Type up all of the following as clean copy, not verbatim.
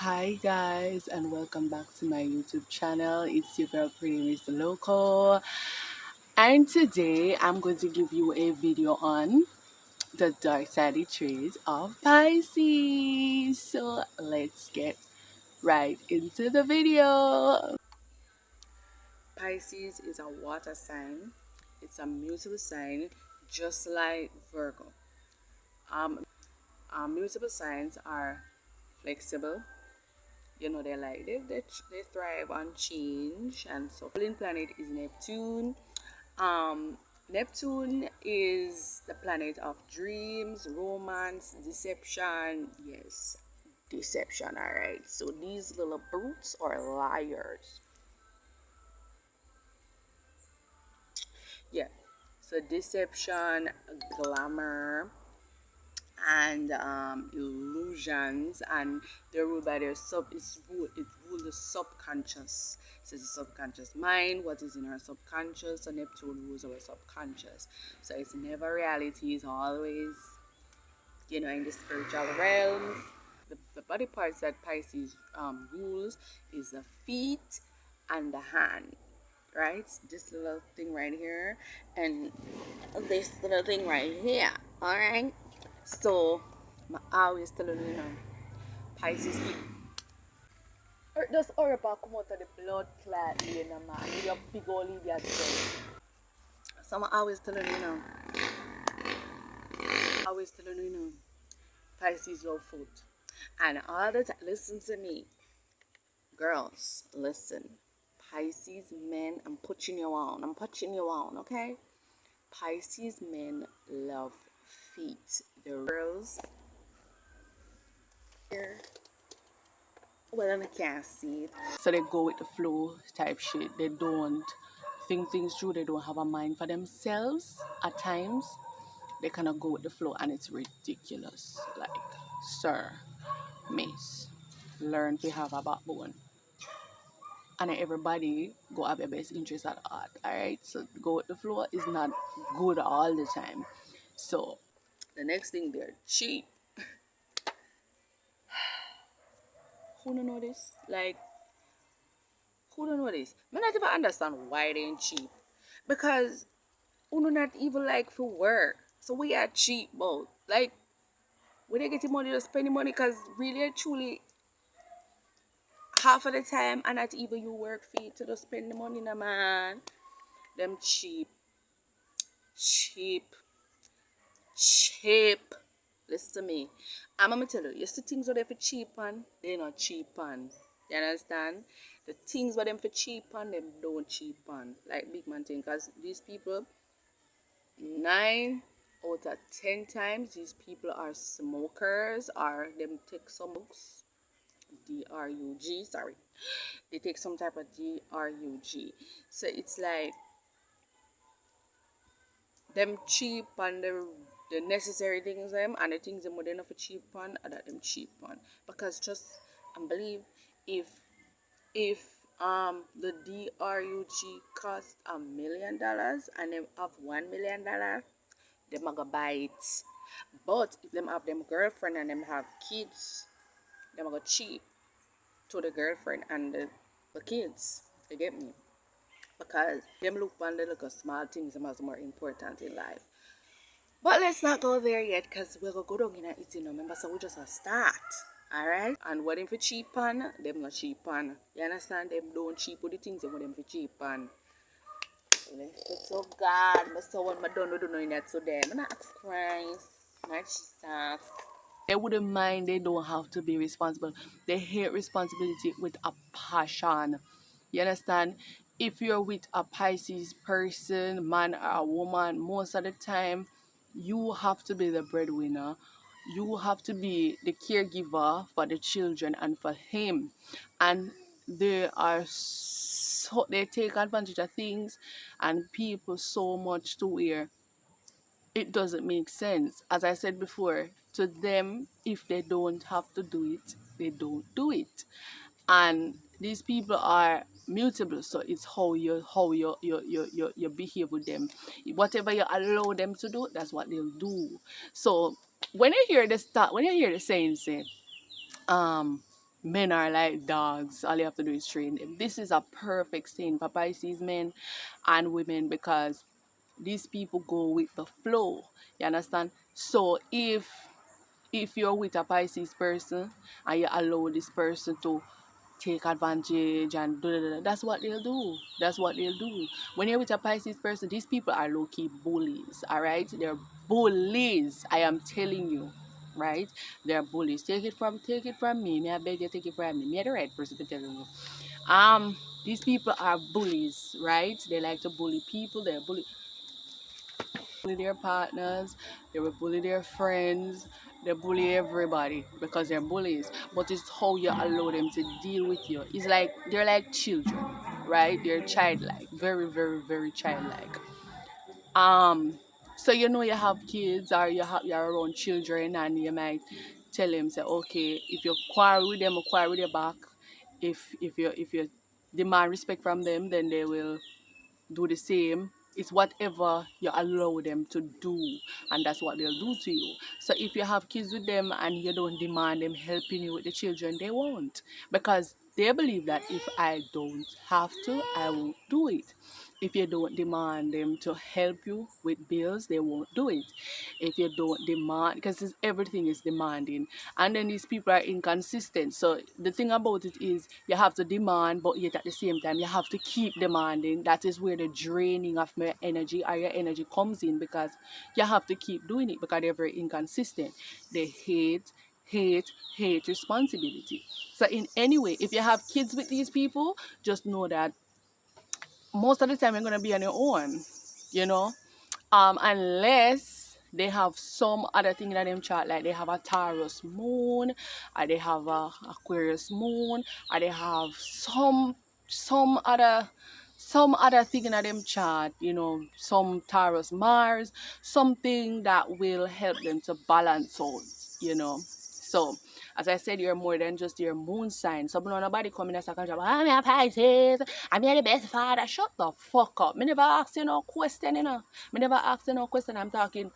Hi guys, and welcome back to my YouTube channel. It's your girl Pretty Miss Loco, and today I'm going to give you a video on the dark-sided traits of Pisces. So let's get right into the video. Pisces is a water sign. It's a mutable sign, just like Virgo. Um, Mutable signs are flexible. They thrive on change, and so ruling planet is Neptune. Neptune is the planet of dreams, romance, deception. Yes, deception. All right, so these little brutes are liars. Yeah, so deception, glamour, and illusions, and they're ruled by their it rules the subconscious. So it's the subconscious mind, what is in our subconscious, and Neptune rules our subconscious. So it's never reality, it's always in the spiritual realms. The body parts that Pisces rules is the feet and the hand, right? This little thing right here and this little thing right here. All right. So I always tell you, Pisces people. Just hurry up and come out of the blood clot, man. With your big old idiot self. So I always tell Pisces love food. And all the time, listen to me. Girls, listen. Pisces men, I'm putting you on, okay? Pisces men love feet. The girls here, well, I can't see it. So they go with the flow type shit. They don't think things through. They don't have a mind for themselves at times. They cannot go with the flow, and it's ridiculous. Like, sir, miss, learn to have a backbone. And everybody go have your best interest at heart. Alright? So go with the flow is not good all the time. So the next thing, they're cheap. Who don't know this? Like, who don't know this? I not even understand why they ain't cheap. Because who not even like for work. So we are cheap both. Like, when they get money, just spend the money, because really and truly half of the time and not even you work for it to just spend the money, no man. Them cheap. Cheap. Cheap. Listen to me. I'm gonna tell you, the things that they for cheap on, they not cheap on. You understand? The things what them for cheap on, them don't cheap on. Like big man thing, cause these people 9 out of 10 times these people are smokers, or them take some books. DRUG, sorry. They take some type of DRUG. So it's like them cheap on the necessary things them, and the things them would enough cheap on, or that them cheap on. Because just I believe if the DRUG cost $1 million and them have $1 million, them a go buy it. But if them have them girlfriend and them have kids, them a go cheap to the girlfriend and the kids. You get me? Because them look on the little small things them as more important in life. But let's not go there yet, because we're going to go down in it, remember, so we just a start. Alright? And what them for cheap on, them not cheap on. You understand? Them don't cheap with the things them for cheap on. Let's so God, but so when I don't know that to them. I'm not ask Christ, not Jesus. They wouldn't mind, they don't have to be responsible. They hate responsibility with a passion. You understand? If you're with a Pisces person, man or a woman, most of the time, you have to be the breadwinner. You have to be the caregiver for the children and for him. And they take advantage of things and people so much to where it doesn't make sense. As I said before, to them, if they don't have to do it, they don't do it. And these people are mutable, so it's how you behave with them. Whatever you allow them to do, that's what they'll do. So when you hear the saying say, Men are like dogs. All you have to do is train them. This is a perfect thing for Pisces men and women because these people go with the flow. You understand? So if you're with a Pisces person and you allow this person to take advantage and that's what they'll do. That's what they'll do. When you're with a Pisces person, these people are low-key bullies, all right? They're bullies, I am telling you, right? They're bullies. Take it from me. May I beg you, take it from me. Me the right person to tell you. These people are bullies, right? They like to bully people. They're bully their partners, they will bully their friends, they bully everybody because they're bullies. But it's how you allow them to deal with you. It's like they're like children, right? They're childlike, very, very, very childlike. So you know you have kids or you're around children and you might tell them say, okay, if you quarrel with them or quarrel with your back, if you demand respect from them, then they will do the same. It's whatever you allow them to do, and that's what they'll do to you. So if you have kids with them and you don't demand them helping you with the children, they won't, because they believe that if I don't have to, I won't do it. If you don't demand them to help you with bills, they won't do it. If you don't demand, because everything is demanding, and then these people are inconsistent. So the thing about it is you have to demand, but yet at the same time you have to keep demanding. That is where the draining of my energy or your energy comes in, because you have to keep doing it because they're very inconsistent. They hate responsibility. So in any way, if you have kids with these people, just know that most of the time you're going to be on your own, you know, unless they have some other thing in them chart, like they have a Taurus moon, or they have a Aquarius moon, or they have some other thing in them chart, you know, some Taurus Mars, something that will help them to balance out, you know. So as I said, you're more than just your moon sign. So nobody come in a second job, I'm a Pisces, I'm the best father. Shut the fuck up. Me never ask you no question, you know. Me never ask you no question. I'm talking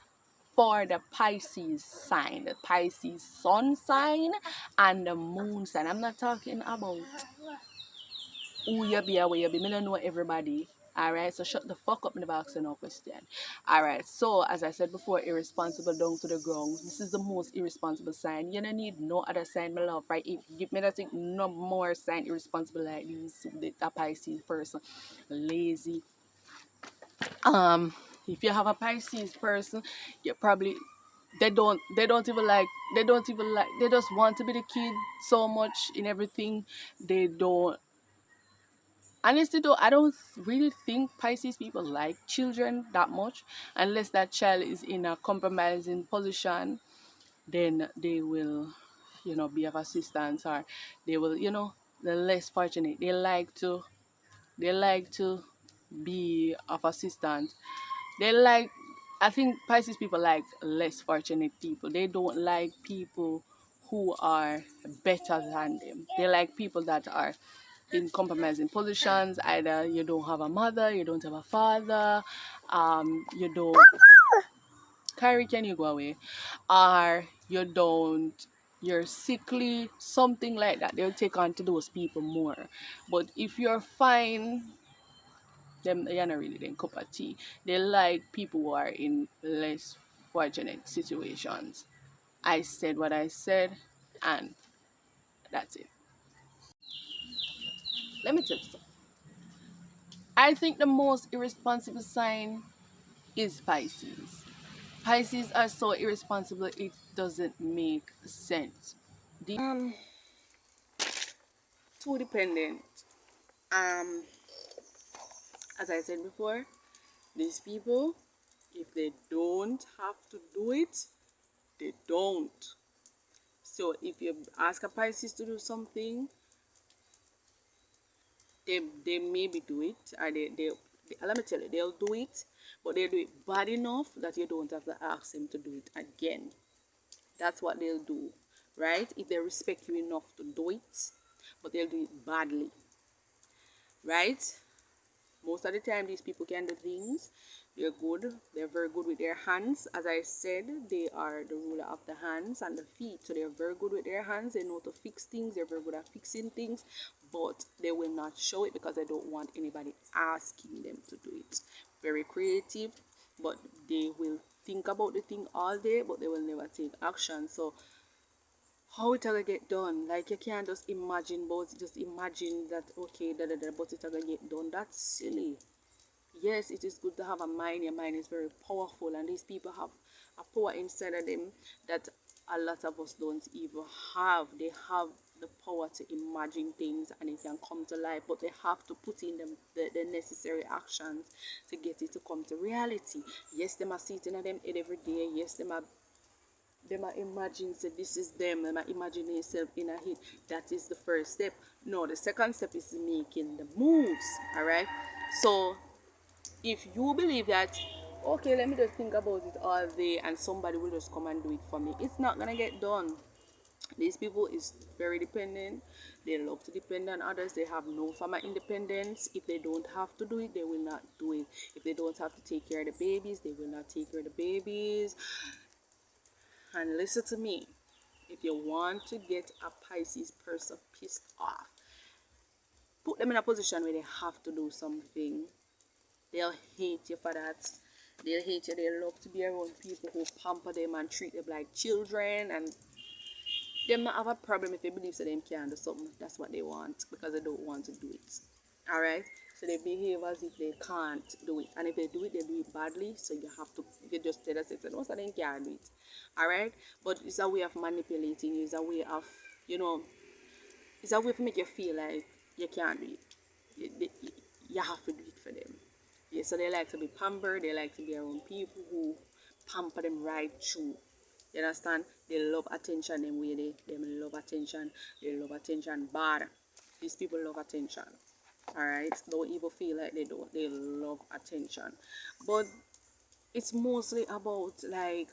for the Pisces sign, the Pisces sun sign and the moon sign. I'm not talking about who you be or where you be. Me don't know everybody. Alright, so shut the fuck up, me never ask you no question. Alright, so as I said before, irresponsible down to the ground. This is the most irresponsible sign. You don't need no other sign, my love, right? Give me that thing, no more sign irresponsible like this, the Pisces person. Lazy. If you have a Pisces person, you probably they just want to be the kid so much in everything. They don't honestly though, I don't really think Pisces people like children that much, unless that child is in a compromising position. Then they will, you know, be of assistance, or they will, you know, the less fortunate. They like to be of assistance. They like, I think Pisces people like less fortunate people. They don't like people who are better than them. They like people that are in compromising positions. Either you don't have a mother, you don't have a father, you don't. Kyrie, can you go away? Or you're sickly, something like that. They'll take on to those people more. But if you're fine, them they're not really their cup of tea. They like people who are in less fortunate situations. I said what I said, and that's it. Let me tell you something. I think the most irresponsible sign is Pisces. Pisces are so irresponsible it doesn't make sense. Too dependent. Um, as I said before, these people, if they don't have to do it, they don't. So if you ask a Pisces to do something, they maybe do it, or let me tell you, they'll do it, but they'll do it bad enough that you don't have to ask them to do it again. That's what they'll do, right? If they respect you enough to do it, but they'll do it badly, right? Most of the time, these people can do things They're good. They're very good with their hands. As I said, they are the ruler of the hands and the feet. So they're very good with their hands. They know to fix things. They're very good at fixing things. But they will not show it because they don't want anybody asking them to do it. Very creative, but they will think about the thing all day, but they will never take action. So how it gonna get done? Like, you can't just imagine, but just imagine that okay, but it gonna get done. That's silly. Yes, it is good to have a mind. Your mind is very powerful, and these people have a power inside of them that a lot of us don't even have. They have the power to imagine things and it can come to life, but they have to put in them the necessary actions to get it to come to reality. Yes, they are sitting at them head every day. Yes, they might imagine say this is them. They might imagine themselves in a hit. That is the first step. No, the second step is making the moves. All right. So if you believe that okay, let me just think about it all day and somebody will just come and do it for me, it's not gonna get done. These people is very dependent. They love to depend on others. They have no form of independence. If they don't have to do it, they will not do it. If they don't have to take care of the babies, they will not take care of the babies. And listen to me, if you want to get a Pisces person pissed off, put them in a position where they have to do something. They'll hate you for that. They'll hate you. They love to be around people who pamper them and treat them like children. And they not have a problem if they believe that they can do something. That's what they want because they don't want to do it. Alright? So they behave as if they can't do it. And if they do it, they do it badly. So you have to, they just tell us, most of them can't do it. Alright? But it's a way of manipulating. It's a way of, it's a way to make you feel like you can't do it. You have to do it for them. Yeah, so they like to be pampered. They like to be around people who pamper them right through. You understand? They love attention. They love attention. They love attention bad. These people love attention. Alright? Don't even feel like they don't. They love attention. But it's mostly about like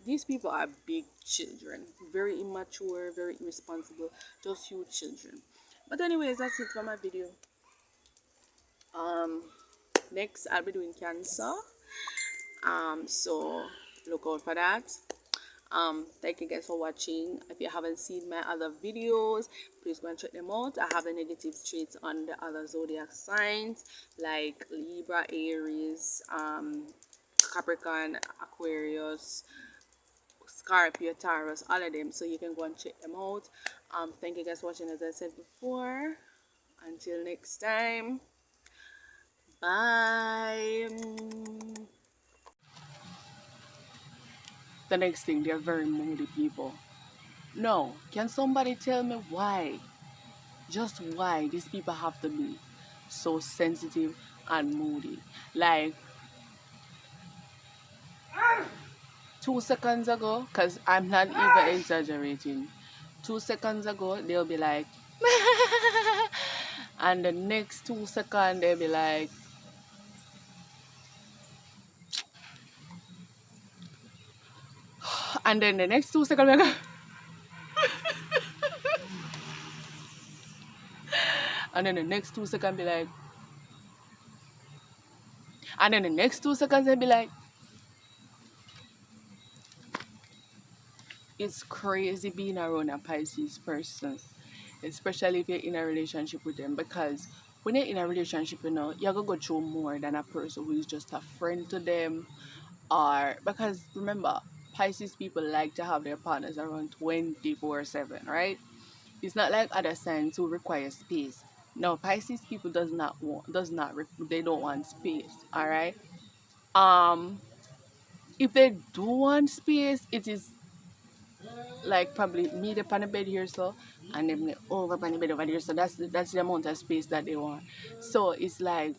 these people are big children. Very immature, very irresponsible, just huge children. But anyways, that's it for my video. Next I'll be doing Cancer. So look out for that. Thank you guys for watching. If you haven't seen my other videos, please go and check them out. I have the negative traits on the other zodiac signs like Libra, Aries, Capricorn, Aquarius, Scorpio, Taurus, all of them. So you can go and check them out. Thank you guys for watching. As I said before, until next time, bye. The next thing, they're very moody people. No, can somebody tell me why? Just why these people have to be so sensitive and moody? Like 2 seconds ago, because I'm not even exaggerating, 2 seconds ago they'll be like and the next 2 seconds they'll be like and then the next 2 seconds like and then the next 2 seconds be like and then the next 2 seconds they'll be like. It's crazy being around a Pisces person, especially if you're in a relationship with them, because when you're in a relationship, you're going to go through more than a person who is just a friend to them. Or because remember, Pisces people like to have their partners around 24/7, right? It's not like other signs who require space. No, Pisces people they don't want space. All right. If they do want space, it is like probably me up on the bed here, so, and then me over on the bed over there, so that's the amount of space that they want. So it's like,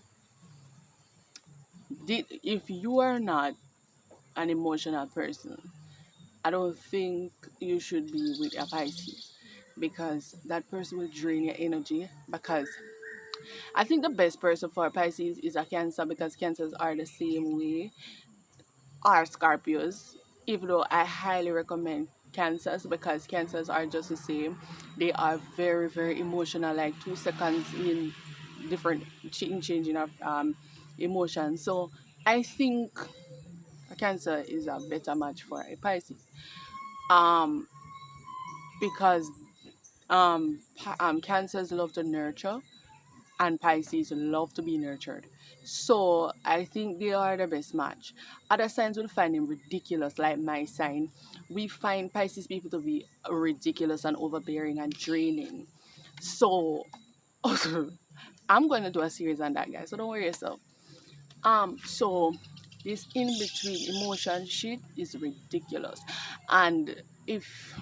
if you are not an emotional person, I don't think you should be with a Pisces, because that person will drain your energy. Because I think the best person for a Pisces is a Cancer, because Cancers are the same way, or Scorpios, even though I highly recommend Cancers, because Cancers are just the same. They are very, very emotional. Like 2 seconds in, different changing of emotions. So I think a Cancer is a better match for a Pisces. Um, because Cancers love to nurture and Pisces love to be nurtured. So I think they are the best match. Other signs will find him ridiculous, like my sign. We find Pisces people to be ridiculous and overbearing and draining. So I'm going to do a series on that, guys. So don't worry yourself. So this in between emotion shit is ridiculous, and if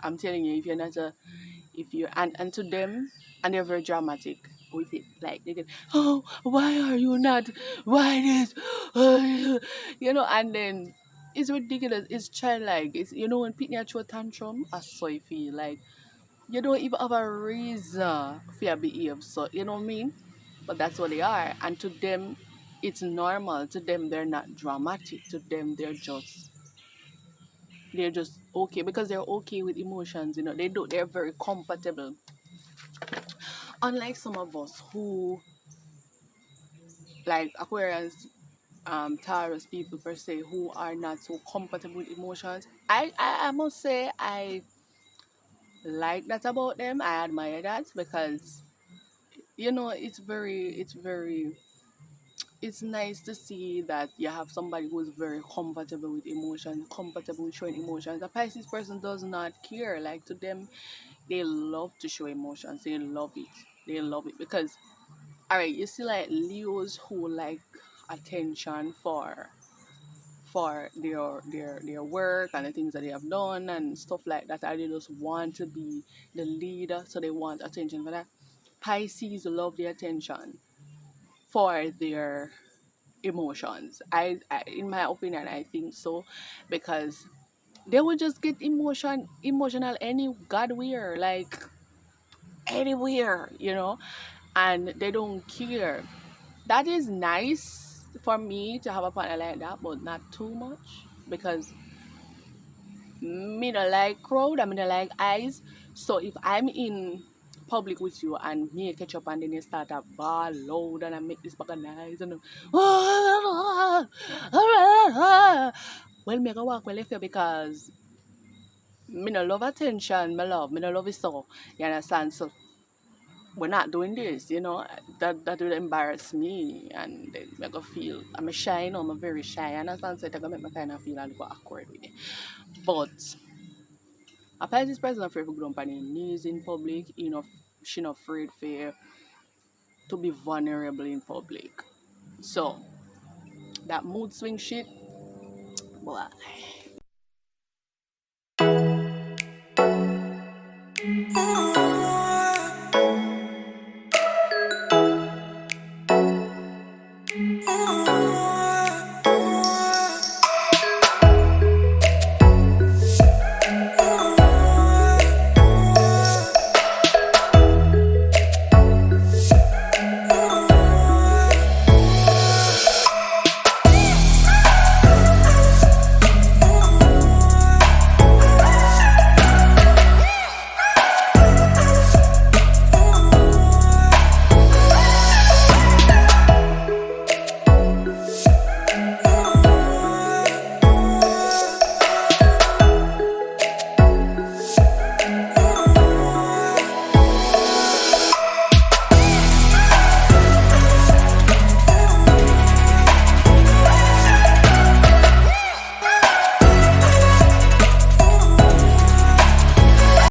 I'm telling you, if you're not a if you and to them, and they're very dramatic with it, like they get, oh, why are you not, why this, and then it's ridiculous, it's childlike, it's when people throw a tantrum, I so you feel like you don't even have a reason for your behave, so you know what I mean. But that's what they are, and to them it's normal. To them they're not dramatic. To them they're just okay, because they're okay with emotions. They're very comfortable. Unlike some of us who, like Aquarius, Taurus people per se, who are not so comfortable with emotions. I must say I like that about them. I admire that, because it's nice to see that you have somebody who's very comfortable with emotions, comfortable with showing emotions. A Pisces person does not care. Like, to them, they love to show emotions. They love it. They love it because, all right, you see, like Leos who like attention for their work and the things that they have done and stuff like that. Or they just want to be the leader, so they want attention for that. Pisces love the attention for their emotions. In my opinion, I think so, because they will just get emotional any godwhere, like anywhere, and they don't care. That is nice for me to have a partner like that, but not too much, because me don't like crowd, I mean, I like eyes. So if I'm in public with you and me catch up and then you start to bawl loud and I make this bag of noise and well, me go walk well if you, because me no love attention, me no love it, so you understand. So we're not doing this, that will embarrass me, and then I go feel I'm shy, I'm very shy, and as I said, that gonna make me kind of feel a little awkward with it. But a Pisces person afraid to go down on his knees in public, she not afraid to be vulnerable in public. So that mood swing shit, boy.